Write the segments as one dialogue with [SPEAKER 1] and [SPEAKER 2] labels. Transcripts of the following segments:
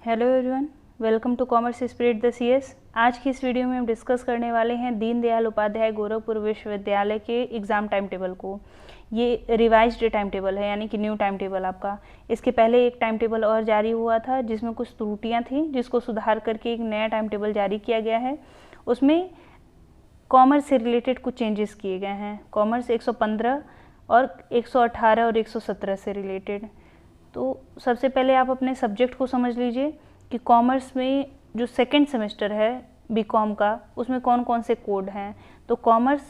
[SPEAKER 1] Hello everyone, welcome to Commerce Spirit the CS. आज की इस वीडियो में हम डिस्कस करने वाले हैं दीनदयाल उपाध्याय गोरखपुर विश्वविद्यालय के एग्ज़ाम टाइम टेबल को। ये रिवाइज्ड टाइम टेबल है, यानी कि न्यू टाइम टेबल आपका। इसके पहले एक टाइम टेबल और जारी हुआ था जिसमें कुछ त्रुटियां थी, जिसको सुधार करके एक नया टाइम टेबल जारी किया गया है। उसमें कॉमर्स से रिलेटेड कुछ चेंजेस किए गए हैं। कॉमर्स 115 और 118 और 117 से रिलेटेड। तो सबसे पहले आप अपने सब्जेक्ट को समझ लीजिए कि कॉमर्स में जो सेकंड सेमेस्टर है बीकॉम का, उसमें कौन कौन से कोड हैं। तो कॉमर्स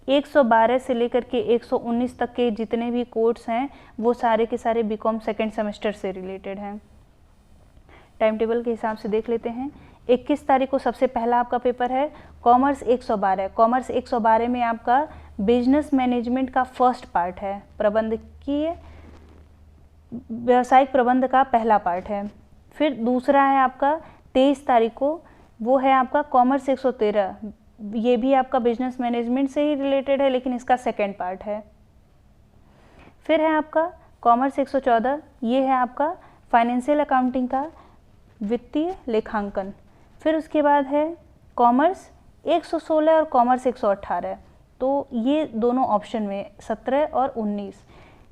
[SPEAKER 1] 112 से लेकर के 119 तक के जितने भी कोड्स हैं वो सारे के सारे बीकॉम सेकंड सेमेस्टर से रिलेटेड हैं। टाइम टेबल के हिसाब से देख लेते हैं। 21 तारीख को सबसे पहला आपका पेपर है कॉमर्स 112। कॉमर्स 112 में आपका बिजनेस मैनेजमेंट का फर्स्ट पार्ट है, प्रबंधकीय व्यावसायिक प्रबंध का पहला पार्ट है। फिर दूसरा है आपका 23 तारीख को, वो है आपका कॉमर्स 113। ये भी आपका बिजनेस मैनेजमेंट से ही रिलेटेड है, लेकिन इसका सेकेंड पार्ट है। फिर है आपका कॉमर्स 114, ये है आपका फाइनेंशियल अकाउंटिंग का वित्तीय लेखांकन। फिर उसके बाद है कॉमर्स 116 और कॉमर्स 118। तो ये दोनों ऑप्शन में 17 और 19।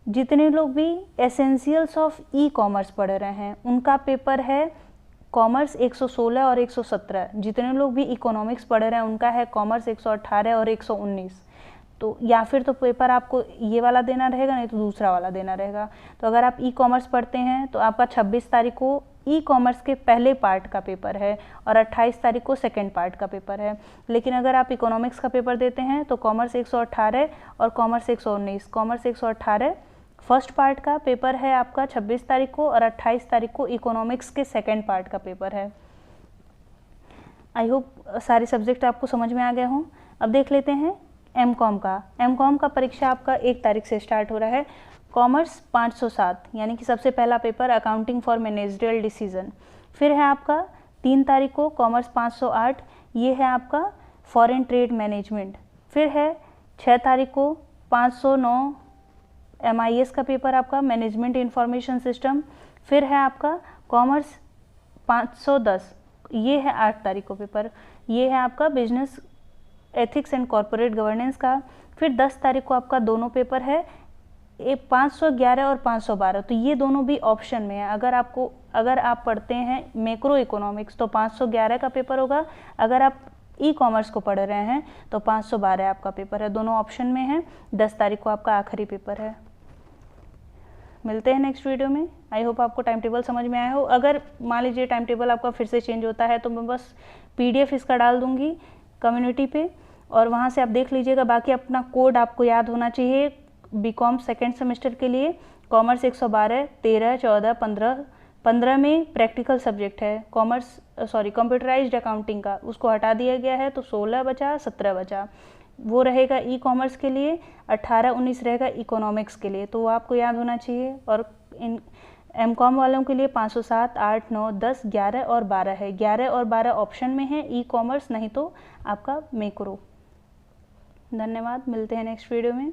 [SPEAKER 1] जितने लोग भी एसेंशियल्स ऑफ ई कॉमर्स पढ़ रहे हैं उनका पेपर है कॉमर्स 116 और 117। जितने लोग भी इकोनॉमिक्स पढ़ रहे हैं उनका है कॉमर्स 118 और 119। तो या फिर तो पेपर आपको ये वाला देना रहेगा, नहीं तो दूसरा वाला देना रहेगा। तो अगर आप ई कॉमर्स पढ़ते हैं तो आपका 26 तारीख को ई कॉमर्स के पहले पार्ट का पेपर है और 28 तारीख को सेकेंड पार्ट का पेपर है। लेकिन अगर आप इकोनॉमिक्स का पेपर देते हैं तो कॉमर्स 118 और कॉमर्स 119। कॉमर्स 118 फर्स्ट पार्ट का पेपर है आपका 26 तारीख को और 28 तारीख को इकोनॉमिक्स के सेकेंड पार्ट का पेपर है। आई होप सारे सब्जेक्ट आपको समझ में आ गए हों। अब देख लेते हैं एम कॉम का। एम कॉम का परीक्षा आपका 1 तारीख से स्टार्ट हो रहा है। कॉमर्स 507, यानी कि सबसे पहला paper accounting for managerial decision. फिर है आपका 3 तारीख को कॉमर्स 508, ये है आपका फॉरेन ट्रेड मैनेजमेंट। फिर है 6 तारीख को 509 MIS का पेपर आपका मैनेजमेंट इंफॉर्मेशन सिस्टम। फिर है आपका कॉमर्स 510, ये है 8 तारीख को पेपर, ये है आपका business ethics and corporate governance का। फिर 10 तारीख को आपका दोनों पेपर है 511 और 512। तो ये दोनों भी ऑप्शन में है। अगर आप पढ़ते हैं मैक्रो इकोनॉमिक्स तो 511 का पेपर होगा। अगर आप ई कॉमर्स को पढ़ रहे हैं तो 512 आपका पेपर है। दोनों ऑप्शन में है। 10 तारीख को आपका आखिरी पेपर है। मिलते हैं नेक्स्ट वीडियो में। आई होप आपको टाइम टेबल समझ में आया हो। अगर मान लीजिए टाइम टेबल आपका फिर से चेंज होता है तो मैं बस PDF इसका डाल दूंगी कम्युनिटी पे, और वहाँ से आप देख लीजिएगा। बाकी अपना कोड आपको याद होना चाहिए बीकॉम सेकेंड सेमेस्टर के लिए। कॉमर्स 112, 13, 14, 15 में प्रैक्टिकल सब्जेक्ट है। कंप्यूटराइज्ड अकाउंटिंग का उसको हटा दिया गया है, तो 16 बचा, 17 बचा। वो रहेगा ई कॉमर्स के लिए, 18, 19 रहेगा इकोनॉमिक्स के लिए। तो वो आपको याद होना चाहिए। और इन MCOM वालों के लिए 507, 8, 9, 10, 11 और 12 है। 11 और 12 ऑप्शन में है, ई कॉमर्स नहीं तो आपका मैक्रो। धन्यवाद, मिलते हैं नेक्स्ट वीडियो में।